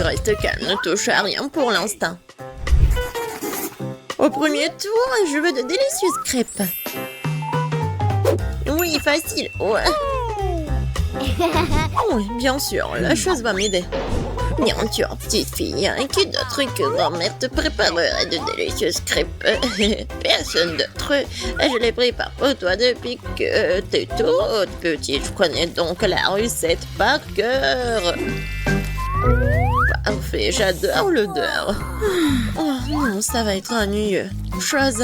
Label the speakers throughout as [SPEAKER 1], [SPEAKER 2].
[SPEAKER 1] Reste calme, ne touche à rien pour l'instant. Au premier tour, je veux de délicieuses crêpes. Oui, facile. Ouais. Oui, bien sûr, la chose va m'aider. Bien sûr, petite fille, qui d'autre que grand-mère te préparerait de délicieuses crêpes? Personne d'autre. Je les prépare pour toi depuis que t'es toute petite. Je connais donc la recette par cœur. Parfait, j'adore l'odeur. Oh non, ça va être ennuyeux. Chose,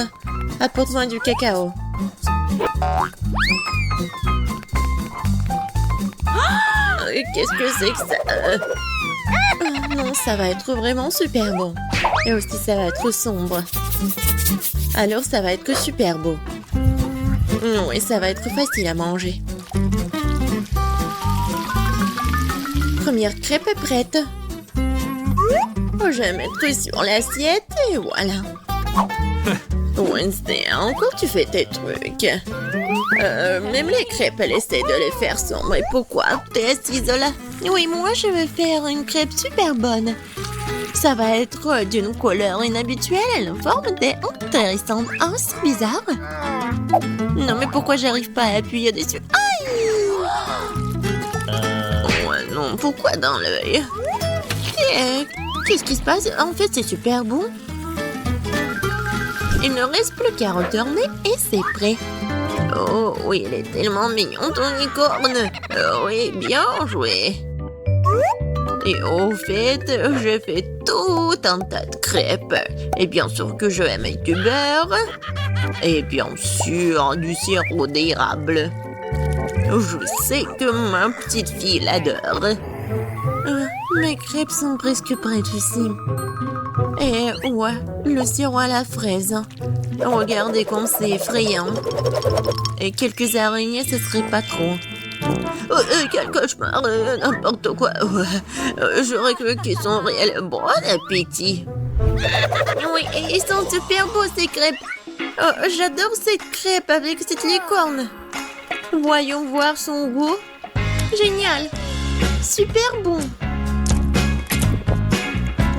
[SPEAKER 1] apporte-moi du cacao. Qu'est-ce que c'est que ça? Oh non, ça va être vraiment super bon. Et aussi, ça va être sombre. Alors, ça va être super beau. Oui, ça va être facile à manger. Première crêpe est prête. Oh, je vais mettre sur l'assiette et voilà. Wednesday, encore tu fais tes trucs. Même les crêpes, elle essaie de les faire sombres. Et pourquoi t'es assise là? Oui, moi je vais faire une crêpe super bonne. Ça va être d'une couleur inhabituelle et une forme intéressante. Oh, c'est bizarre. Non, mais pourquoi j'arrive pas à appuyer dessus? Aïe! Ouais, non, pourquoi dans l'œil? Qu'est-ce qui se passe? En fait, c'est super bon. Il ne reste plus qu'à retourner et c'est prêt. Oh oui, il est tellement mignon ton licorne. Oui, bien joué. Et au fait, je fais tout un tas de crêpes. Et bien sûr que je vais mettre du beurre. Et bien sûr, du sirop d'érable. Je sais que ma petite fille l'adore. Mes crêpes sont presque prêtes ici. Et ouais, le sirop à la fraise. Regardez comme c'est effrayant. Et quelques araignées, ce serait pas trop. Quel cauchemar, n'importe quoi. J'aurais cru qu'ils sont réels. Bon appétit. Oui, et ils sont super beaux ces crêpes. Oh, j'adore cette crêpe avec cette licorne. Voyons voir son goût. Génial. Super bon.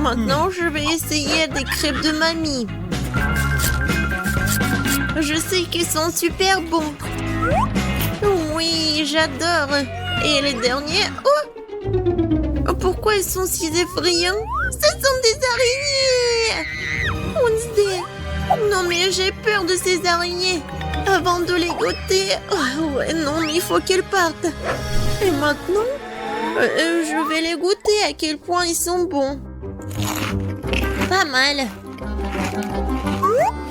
[SPEAKER 1] Maintenant, je vais essayer des crêpes de mamie. Je sais qu'ils sont super bons. Oui, j'adore. Et les derniers... Oh! Pourquoi ils sont si effrayants? Ce sont des araignées! Wednesday! Non, mais j'ai peur de ces araignées. Avant de les goûter... Oh, ouais, non, mais il faut qu'elles partent. Et maintenant, je vais les goûter à quel point ils sont bons. Pas mal.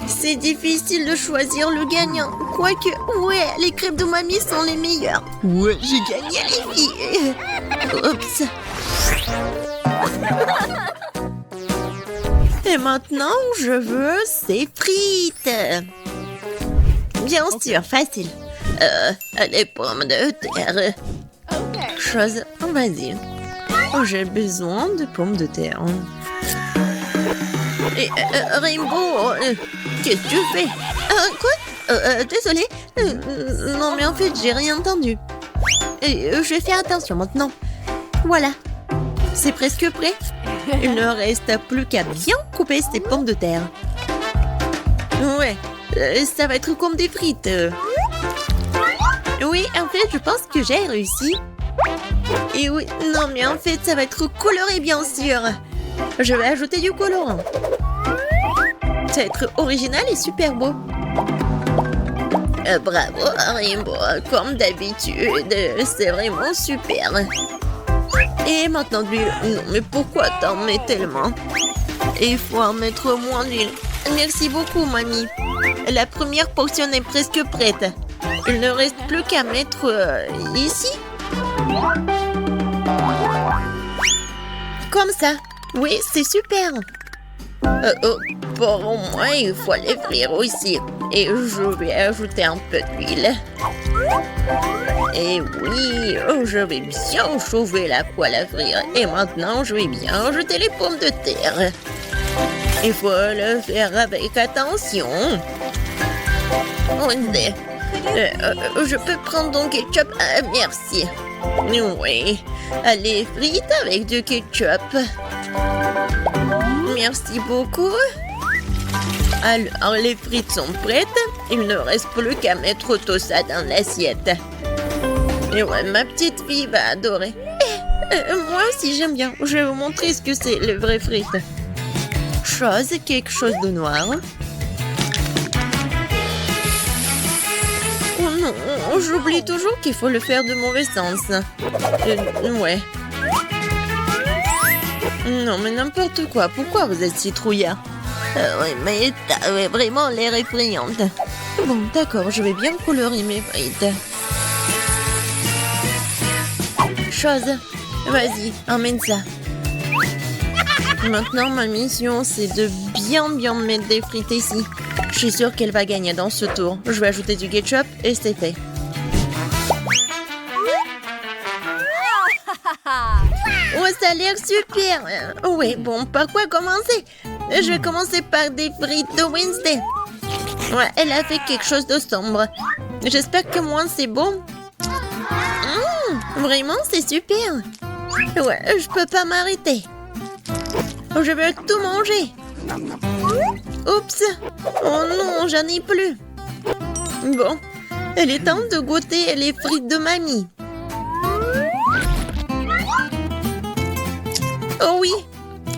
[SPEAKER 1] C'est difficile de choisir le gagnant. Quoique, ouais, les crêpes de mamie sont les meilleures. Ouais, j'ai gagné les filles. Oups. Et maintenant, je veux ces frites. Bien sûr, facile. Les pommes de terre. Chose, vas-y. J'ai besoin de pommes de terre. Et Rainbow, qu'est-ce que tu fais? Quoi? Désolée. Non, mais en fait, j'ai rien entendu. Je vais faire attention maintenant. Voilà. C'est presque prêt. Il ne reste plus qu'à bien couper ces pommes de terre. Ouais, ça va être comme des frites. Oui, en fait, je pense que j'ai réussi. Et oui, non, mais en fait, ça va être coloré, bien sûr. Je vais ajouter du colorant. Ça va être original et super beau. Bravo, Rainbow. Comme d'habitude, c'est vraiment super. Et maintenant de l'huile. Non, mais pourquoi t'en mets tellement? Il faut en mettre moins d'huile. Merci beaucoup, mamie. La première portion est presque prête. Il ne reste plus qu'à mettre ici. Comme ça. Oui, c'est super. Pour moi, il faut les frire aussi. Et je vais ajouter un peu d'huile. Et oui, je vais bien chauffer la poêle à frire. Et maintenant, je vais bien ajouter les pommes de terre. Il faut le faire avec attention. Je peux prendre ton ketchup? Merci. Oui, les frites avec du ketchup. Merci beaucoup. Alors, les frites sont prêtes. Il ne reste plus qu'à mettre tout ça dans l'assiette. Et ouais, ma petite fille va adorer. Moi aussi, j'aime bien. Je vais vous montrer ce que c'est, les vraies frites. Quelque chose de noir. Oh non, j'oublie toujours qu'il faut le faire de mauvais sens. Ouais. Non, mais n'importe quoi. Pourquoi vous êtes si trouillard? Oui, mais t'as vraiment l'air effrayante. Bon, d'accord, je vais bien colorer mes frites. Vas-y, emmène ça. Maintenant, ma mission, c'est de bien mettre des frites ici. Je suis sûre qu'elle va gagner dans ce tour. Je vais ajouter du ketchup et c'est fait. Oh, ça a l'air super. Oui, bon, par quoi commencer? Je vais commencer par des frites de Wednesday. Ouais, elle a fait quelque chose de sombre. J'espère que moi, c'est bon. Vraiment, c'est super. Ouais, je peux pas m'arrêter. Je veux tout manger. Oups. Oh non, j'en ai plus. Bon, il est temps de goûter les frites de mamie. Oh oui,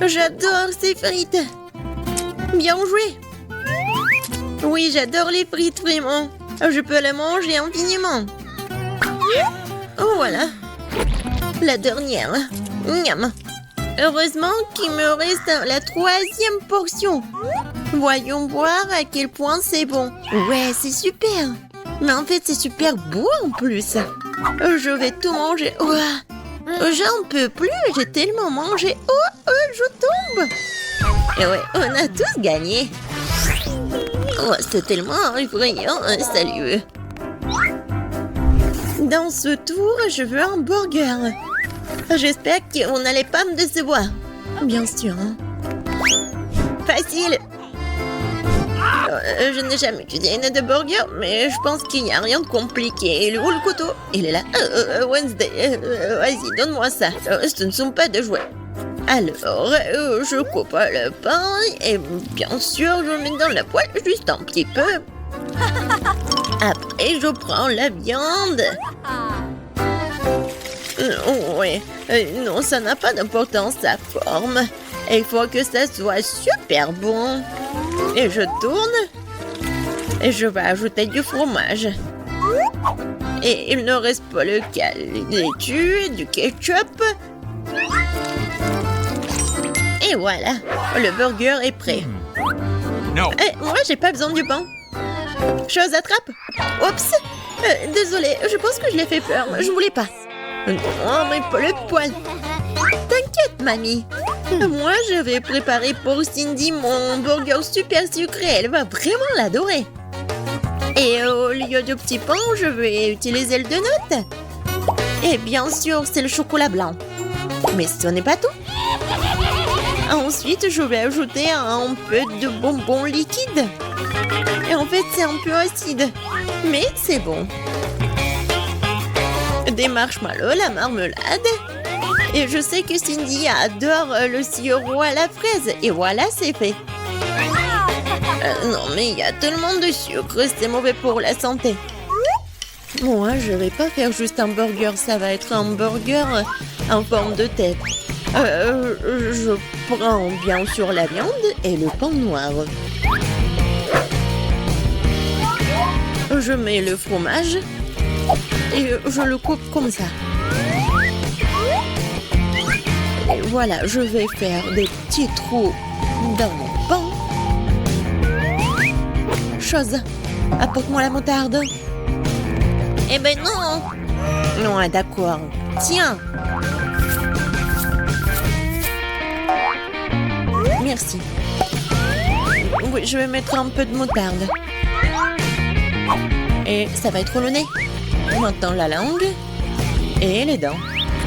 [SPEAKER 1] j'adore ces frites. Bien joué. Oui, j'adore les frites, vraiment. Je peux les manger infiniment. Oh, voilà. La dernière. Miam. Heureusement qu'il me reste la 3e portion. Voyons voir à quel point c'est bon. Ouais, c'est super. Mais en fait, c'est super beau en plus. Je vais tout manger. J'en peux plus, j'ai tellement mangé. Je tombe. Et ouais, on a tous gagné. C'est tellement effrayant. Salut. Dans ce tour, je veux un burger. J'espère qu'on n'allait pas me décevoir. Bien sûr. Facile. Je n'ai jamais cuisiné de burger, mais je pense qu'il n'y a rien de compliqué. Il est où le couteau? Il est là. Wednesday, vas-y, donne-moi ça. Ce ne sont pas de jouets. Alors, je coupe le pain et bien sûr, je le mets dans la poêle juste un petit peu. Après, je prends la viande. Oui, non, ça n'a pas d'importance, sa forme. Il faut que ça soit super bon. Et je tourne. Et je vais ajouter du fromage. Et il ne reste pas le qu'à laitue, du ketchup. Et voilà, le burger est prêt.
[SPEAKER 2] No.
[SPEAKER 1] Moi, j'ai pas besoin du pain. Attrape. Oups. Désolée, je pense que je l'ai fait peur. Je voulais pas. Non, mais pas le poil. T'inquiète, mamie. Moi, je vais préparer pour Cindy mon burger super sucré. Elle va vraiment l'adorer. Et au lieu de petit pain, je vais utiliser le donut. Et bien sûr, c'est le chocolat blanc. Mais ce n'est pas tout. Ensuite, je vais ajouter un peu de bonbons liquides. Et en fait, c'est un peu acide. Mais c'est bon. Des marshmallows, la marmelade. Et je sais que Cindy adore le sirop à la fraise. Et voilà, c'est fait. Non, mais il y a tellement de sucre, c'est mauvais pour la santé. Moi, je vais pas faire juste un burger, ça va être un burger en forme de tête. Je prends bien sûr la viande et le pain noir. Je mets le fromage et je le coupe comme ça. Et voilà, je vais faire des petits trous dans mon pain. Apporte-moi la moutarde. Eh ben non. Non, d'accord. Tiens. Merci. Oui, je vais mettre un peu de moutarde. Et ça va être le nez. Maintenant la langue. Et les dents.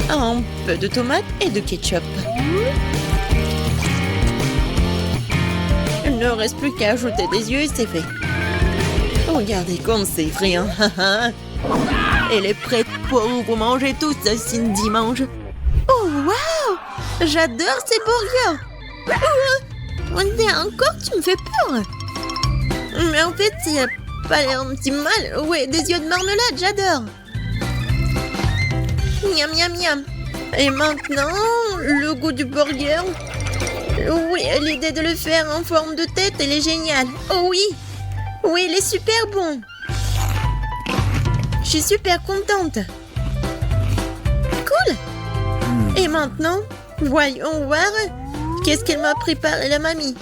[SPEAKER 1] Un peu de tomate et de ketchup. Il ne reste plus qu'à ajouter des yeux et c'est fait. Regardez comme c'est effrayant. Elle est prête pour vous manger tout ça, Cindy mange. Oh, wow! J'adore ces burgers. Wednesday, encore, tu me fais peur. Mais en fait, il a pas l'air un petit mal. Ouais, des yeux de marmelade, j'adore. Miam, miam, miam. Et maintenant, le goût du burger. Oui, l'idée de le faire en forme de tête, elle est géniale. Oh oui. Oui, il est super bon. Je suis super contente. Cool. Et maintenant, voyons voir qu'est-ce qu'elle m'a préparé la mamie.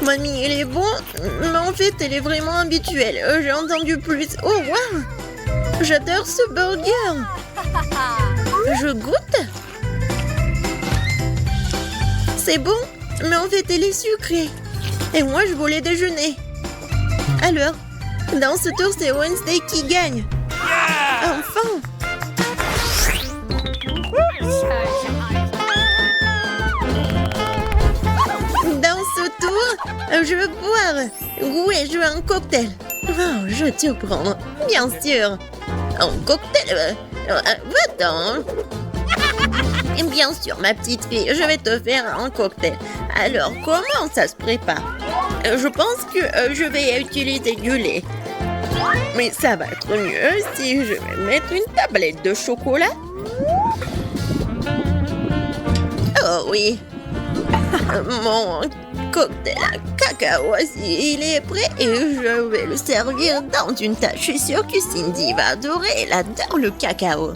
[SPEAKER 1] Mamie, elle est bon, mais en fait, elle est vraiment habituelle. J'ai entendu plus. Oh, waouh! J'adore ce burger. Je goûte. C'est bon, mais en fait, elle est sucrée. Et moi, je voulais déjeuner. Alors, dans ce tour, c'est Wednesday qui gagne. Enfin! Dans ce tour, je veux boire. Oui, je veux un cocktail. Oh, je te prends, bien sûr. Un cocktail? Va-t'en. Bien sûr, ma petite fille, je vais te faire un cocktail. Alors, comment ça se prépare? Je pense que je vais utiliser du lait. Mais ça va être mieux si je vais mettre une tablette de chocolat. Oh oui. Mon cocktail à cacao, il est prêt et je vais le servir dans une tasse. Je suis sûre que Cindy va adorer. Elle adore le cacao.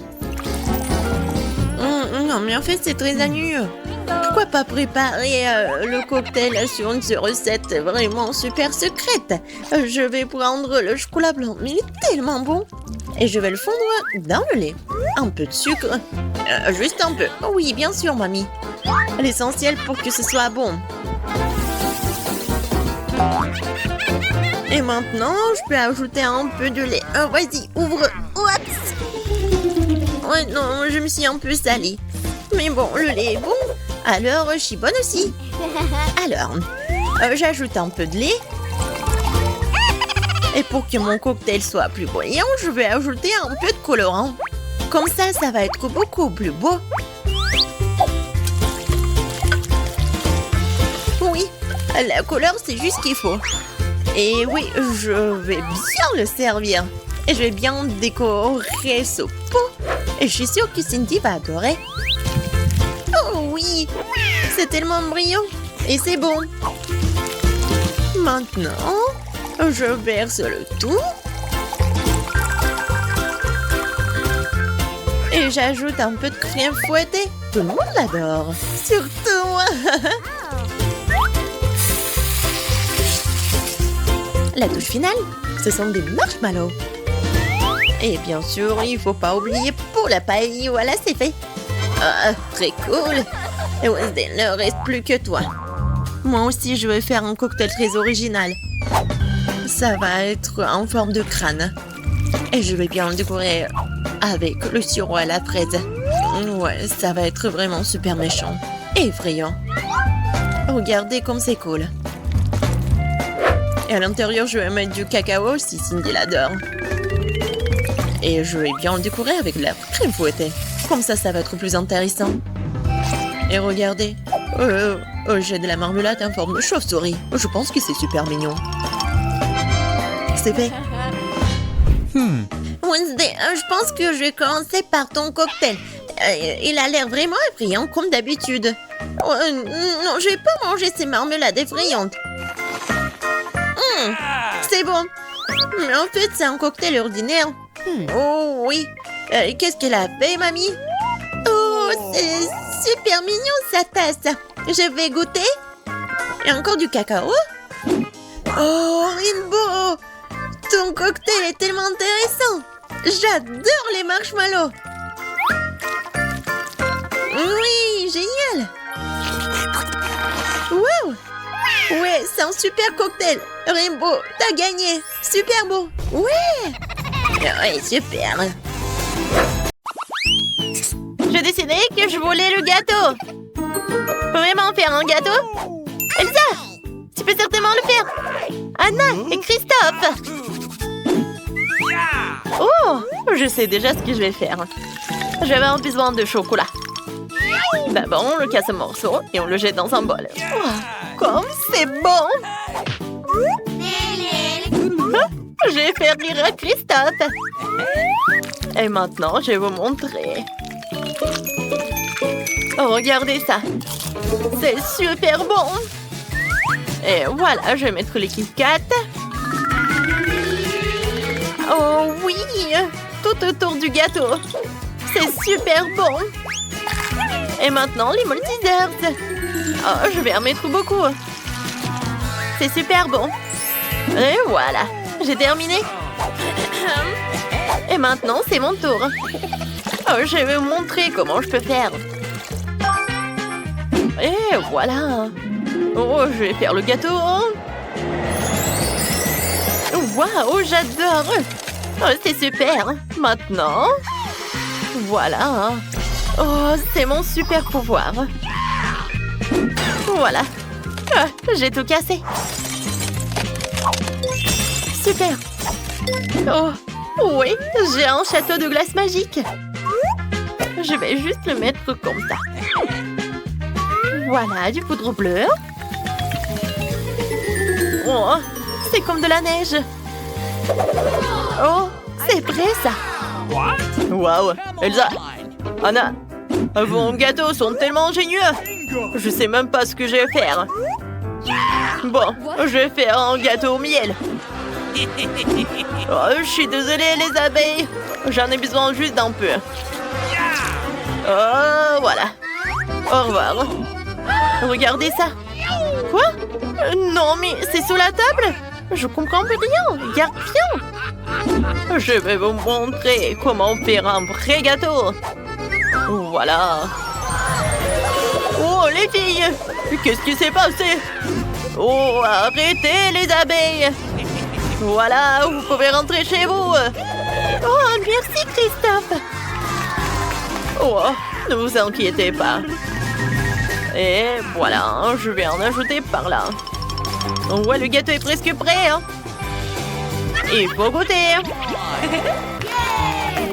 [SPEAKER 1] Non, mais en fait, c'est très ennuyeux. Pourquoi pas préparer le cocktail sur une recette vraiment super secrète? Je vais prendre le chocolat blanc, mais il est tellement bon. Et je vais le fondre dans le lait. Un peu de sucre. Juste un peu. Oui, bien sûr, mamie. L'essentiel pour que ce soit bon. Et maintenant, je peux ajouter un peu de lait. Vas-y, ouvre. Oups. Ouais, non, je me suis un peu salie. Mais bon, le lait est bon. Alors, je suis bonne aussi. Alors, j'ajoute un peu de lait. Et pour que mon cocktail soit plus brillant, je vais ajouter un peu de colorant. Comme ça va être beaucoup plus beau. Oui, la couleur, c'est juste ce qu'il faut. Et oui, je vais bien le servir. Et je vais bien décorer ce pot. Et je suis sûre que Cindy va adorer. Oh oui, c'est tellement brillant. Et c'est bon. Maintenant, je verse le tout. Et j'ajoute un peu de crème fouettée. Tout le monde l'adore. Surtout moi. La touche finale, ce sont des marshmallows. Et bien sûr, il ne faut pas oublier pour la paille. Voilà, c'est fait. Ah, très cool. Et Wednesday, il ne reste plus que toi. Moi aussi, je vais faire un cocktail très original. Ça va être en forme de crâne. Et je vais bien le décorer avec le sirop à la fraise. Ouais, ça va être vraiment super méchant. Et effrayant. Regardez comme c'est cool. Et à l'intérieur, je vais mettre du cacao si Cindy l'adore. Et je vais bien le décorer avec de la crème fouettée. Comme ça va être plus intéressant. Et regardez. J'ai de la marmelade en forme de chauve-souris. Je pense que c'est super mignon. C'est fait. Wednesday, je pense que je vais commencer par ton cocktail. Il a l'air vraiment effrayant comme d'habitude. Non, je vais pas manger ces marmelades effrayantes. C'est bon. Mais en fait, c'est un cocktail ordinaire. Oh oui. Qu'est-ce qu'elle a fait, mamie? Oh, c'est super mignon, sa tasse. Je vais goûter. Et encore du cacao. Oh, Rainbow. Ton cocktail est tellement intéressant. J'adore les marshmallows. Oui, génial. Wow. Ouais, c'est un super cocktail. Rainbow, t'as gagné. Super beau. Ouais. Ouais, super. J'ai décidé que je voulais le gâteau. Vraiment faire un gâteau? Elsa, tu peux certainement le faire. Anna et Christophe. Oh, je sais déjà ce que je vais faire. J'avais besoin de chocolat. D'abord, on le casse en morceaux et on le jette dans un bol. Oh, comme c'est bon! J'ai fait rire à Christophe. Et maintenant, je vais vous montrer. Oh, regardez ça. C'est super bon. Et voilà, je vais mettre les Kit Kat. Oh oui, tout autour du gâteau. C'est super bon. Et maintenant, les multi-desserts. Oh, je vais en mettre beaucoup. C'est super bon. Et voilà, j'ai terminé. Et maintenant, c'est mon tour. Oh, je vais vous montrer comment je peux faire. Et voilà. Oh, je vais faire le gâteau. Waouh, j'adore. Oh, c'est super. Maintenant, voilà. Oh, c'est mon super pouvoir. Voilà. Ah, j'ai tout cassé. Super. Oh, oui, j'ai un château de glace magique. Je vais juste le mettre comme ça. Voilà, du poudre bleue. Oh, c'est comme de la neige. Oh, c'est vrai ça. Waouh, Elsa, Anna, vos gâteaux sont tellement ingénieux. Je sais même pas ce que je vais faire. Bon, je vais faire un gâteau au miel. Oh, je suis désolée les abeilles. J'en ai besoin juste d'un peu. Oh, voilà. Au revoir. Regardez ça. Quoi? Non, mais c'est sous la table? Je comprends plus rien. Regarde bien. Je vais vous montrer comment faire un vrai gâteau. Voilà. Oh, les filles. Qu'est-ce qui s'est passé? Oh, arrêtez les abeilles. Voilà, vous pouvez rentrer chez vous. Oh, merci Christophe. Oh, ne vous inquiétez pas. Et voilà, je vais en ajouter par là. Ouais, le gâteau est presque prêt. Hein. Il faut goûter.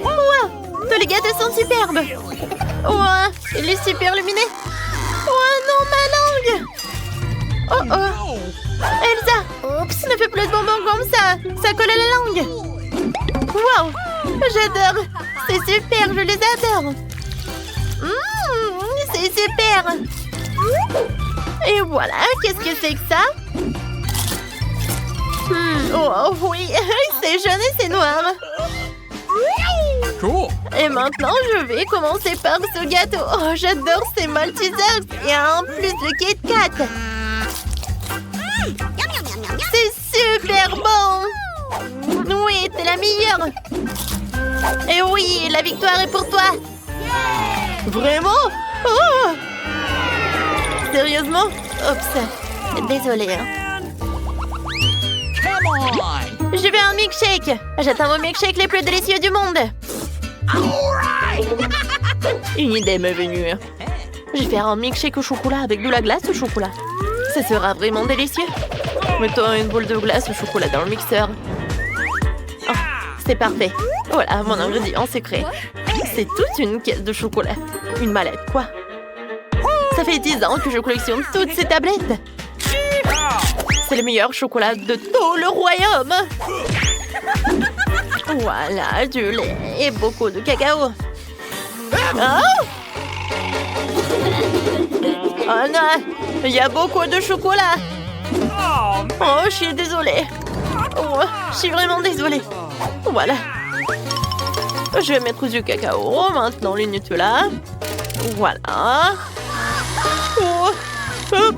[SPEAKER 1] Wow, tous les gâteaux sont superbes. Ouais, il est super lumineux. Oh non, ma langue. Oh oh. Elsa, oups, ne fais plus de bonbons comme ça. Ça colle à la langue. Wow, j'adore. C'est super, je les adore. C'est super. Et voilà, qu'est-ce que c'est que ça? Oh oui, c'est jaune et c'est noir.
[SPEAKER 2] Cool.
[SPEAKER 1] Et maintenant, je vais commencer par ce gâteau. Oh, j'adore ces multi-desserts. Et en plus le Kit Kat. C'est super bon. Oui, t'es la meilleure. Et oui, la victoire est pour toi. Vraiment? Oh! Sérieusement? Oups. Désolée. Hein.
[SPEAKER 2] Come on.
[SPEAKER 1] Je veux un milkshake. J'attends mon milkshake les plus délicieux du monde. Une idée m'est venue. Je vais faire un milkshake au chocolat avec de la glace au chocolat. Ça sera vraiment délicieux. Mettons une boule de glace au chocolat dans le mixeur. Oh, c'est parfait. Voilà mon ingrédient secret. C'est toute une caisse de chocolat. Une mallette, quoi. Ça fait 10 ans que je collectionne toutes ces tablettes. C'est le meilleur chocolat de tout le royaume. Voilà, du lait et beaucoup de cacao. Oh! Oh non, il y a beaucoup de chocolat. Oh, je suis désolée. Oh, je suis vraiment désolée. Voilà. Je vais mettre du cacao, maintenant le Nutella. Voilà. Oh,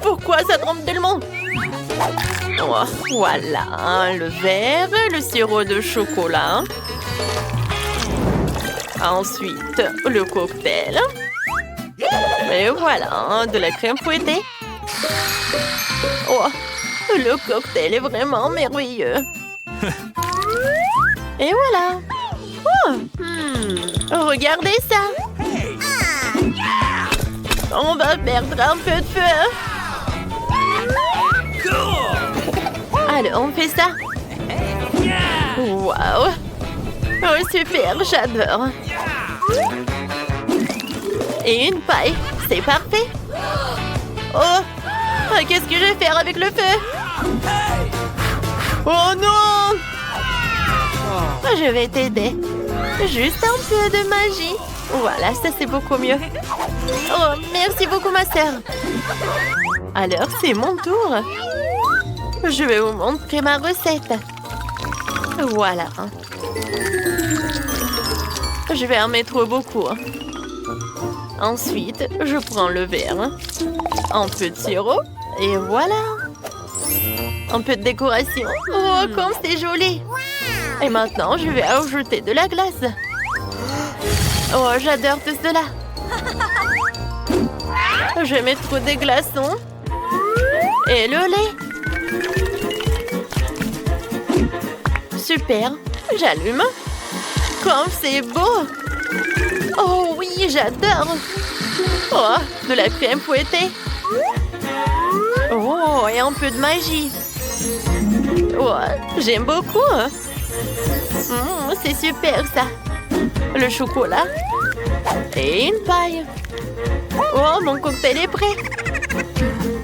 [SPEAKER 1] pourquoi ça trempe tellement? Oh, voilà, le verre, le sirop de chocolat. Ensuite, le cocktail. Et voilà, de la crème fouettée. Oh, le cocktail est vraiment merveilleux. Et voilà. Oh, regardez ça. On va perdre un peu de feu. Alors, on fait ça. Waouh. Oh, super, j'adore. Et une paille. C'est parfait. Oh, qu'est-ce que je vais faire avec le feu? Oh non! Je vais t'aider. Juste un peu de magie. Voilà, ça c'est beaucoup mieux. Oh, merci beaucoup ma sœur. Alors, c'est mon tour. Je vais vous montrer ma recette. Voilà. Je vais en mettre beaucoup. Ensuite, je prends le verre. Un peu de sirop. Et voilà. Un peu de décoration. Oh, comme c'est joli. Et maintenant, je vais ajouter de la glace. Oh, j'adore tout cela. Je vais mettre des glaçons. Et le lait. Super. J'allume. Comme c'est beau. Oh oui, j'adore. Oh, de la crème fouettée. Oh, et un peu de magie. Oh, j'aime beaucoup. C'est super ça. Le chocolat. Et une paille. Oh, mon cocktail est prêt.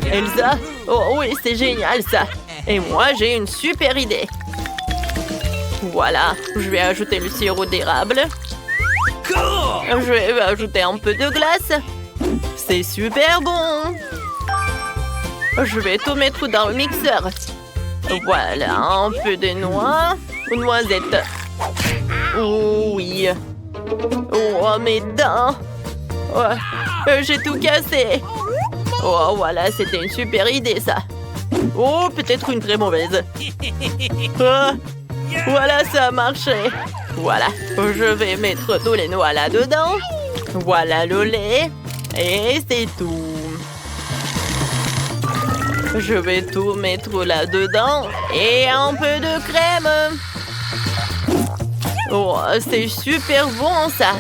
[SPEAKER 1] Elsa. Oh oui, c'est génial ça. Et moi, j'ai une super idée. Voilà, je vais ajouter le sirop d'érable. Je vais ajouter un peu de glace. C'est super bon. Je vais tout mettre dans le mixeur. Voilà, un peu de noix. Noisettes. Oh oui. Oh, mes dents. Oh, j'ai tout cassé. Oh, voilà, c'était une super idée, ça. Oh, peut-être une très mauvaise. Oh, voilà, ça a marché. Voilà, je vais mettre tous les noix là-dedans. Voilà le lait. Et c'est tout. Je vais tout mettre là-dedans. Et un peu de crème. Oh, c'est super bon, ça.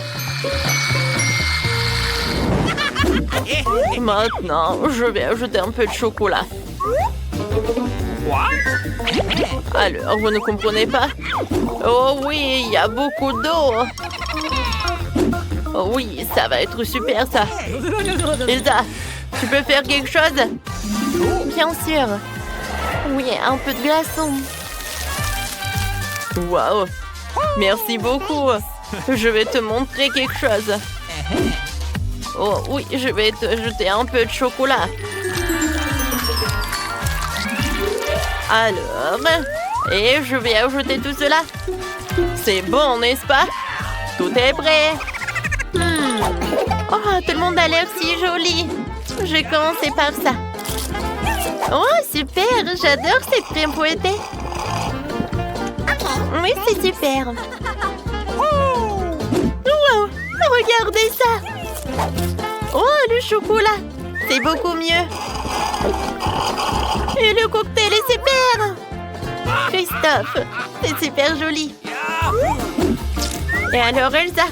[SPEAKER 1] Maintenant, je vais ajouter un peu de chocolat. Alors, vous ne comprenez pas? Oh oui, il y a beaucoup d'eau. Oh oui, ça va être super, ça. Elsa, tu peux faire quelque chose? Bien sûr. Oui, un peu de glaçon. Waouh. Merci beaucoup. Je vais te montrer quelque chose. Oh oui, je vais te jeter un peu de chocolat. Alors, et je vais ajouter tout cela. C'est bon, n'est-ce pas? Tout est prêt. Oh, tout le monde a l'air si joli. Je vais commencer par ça. Oh, super, j'adore cette crème fouettée. Oui, c'est super. Wow, regardez ça. Oh, le chocolat. C'est beaucoup mieux. Et le cocktail est super. Christophe, c'est super joli. Et alors, Elsa?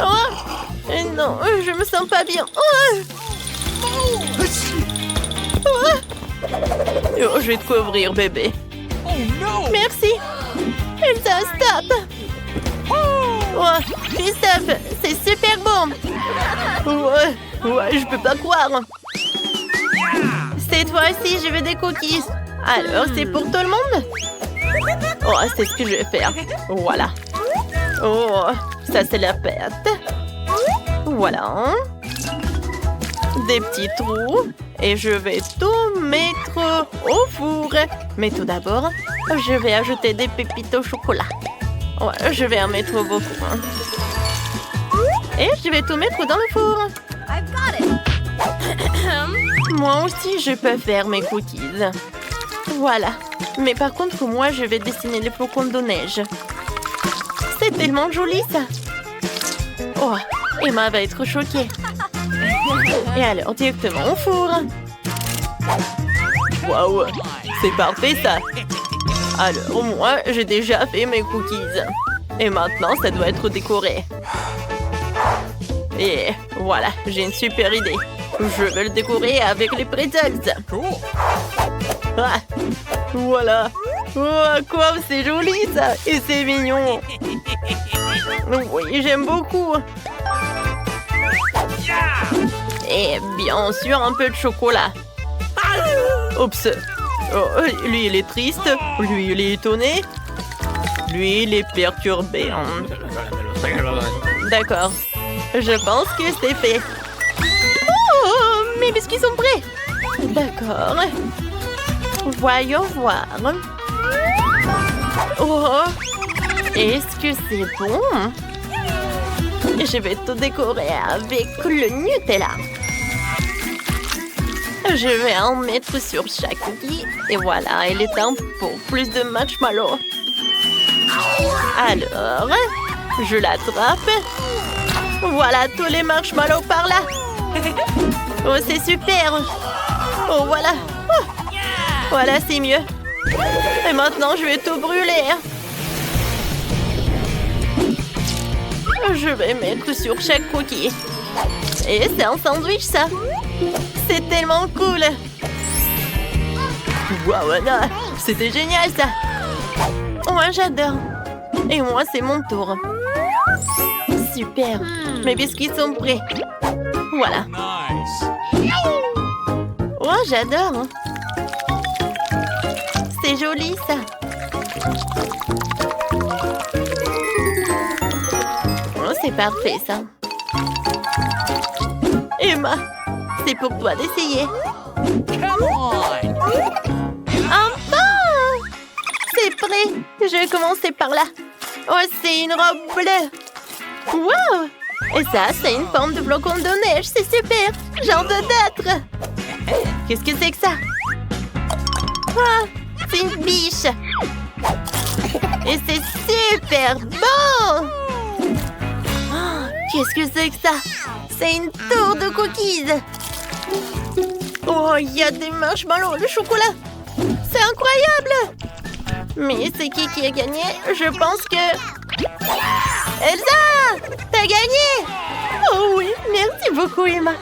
[SPEAKER 1] Oh, non, je me sens pas bien. Oh, je vais te couvrir, bébé. Merci. Elsa, stop. Oh, Christophe, c'est super bon. Ouais, je peux pas croire. Cette fois-ci, je veux des cookies. Alors, c'est pour tout le monde? Oh, c'est ce que je vais faire. Voilà. Oh, ça c'est la pâte. Voilà. Des petits trous. Et je vais tout mettre au four. Mais tout d'abord, je vais ajouter des pépites au chocolat. Ouais, je vais en mettre beaucoup. Et je vais tout mettre dans le four. Moi aussi, je peux faire mes cookies. Voilà. Mais par contre, moi, je vais dessiner les flocons de neige. C'est tellement joli, ça. Oh, Emma va être choquée. Et alors, directement au four. Waouh, c'est parfait, ça. Alors, moi, j'ai déjà fait mes cookies. Et maintenant, ça doit être décoré. Et voilà, j'ai une super idée. Je vais le décorer avec les pretzels. Ah, voilà. Oh, quoi, c'est joli ça. Et c'est mignon. Oui, j'aime beaucoup. Et bien sûr, un peu de chocolat. Oups. Oh, lui, il est triste. Lui, il est étonné. Lui, il est perturbé. D'accord. Je pense que c'est fait. Oh, mes biscuits sont prêts. D'accord. Voyons voir. Oh, est-ce que c'est bon? Je vais tout décorer avec le Nutella. Je vais en mettre sur chaque cookie. Et voilà, il est temps pour plus de marshmallows. Alors, je l'attrape. Voilà tous les marshmallows par là. Oh, c'est super. Oh, voilà. Oh. Voilà, c'est mieux. Et maintenant, je vais tout brûler. Je vais mettre sur chaque cookie. Et c'est un sandwich, ça. C'est tellement cool. Waouh, c'était génial, ça. Moi, j'adore. Et moi, c'est mon tour. Super. Mes biscuits sont prêts. Voilà. Oh, j'adore. C'est joli, ça. Oh, c'est parfait, ça. Emma, c'est pour toi d'essayer. Enfin! C'est prêt. Je vais commencer par là. Oh, c'est une robe bleue. Wow! Et ça, c'est une forme de flocon de neige. C'est super. Genre de d'autres. Qu'est-ce que c'est que ça? Ah, c'est une biche. Et c'est super beau. Oh, qu'est-ce que c'est que ça? C'est une tour de cookies. Oh, il y a des marshmallows, le chocolat. C'est incroyable. Mais c'est qui a gagné? Je pense que... Elsa! T'as gagné! Oh oui, merci beaucoup, Emma.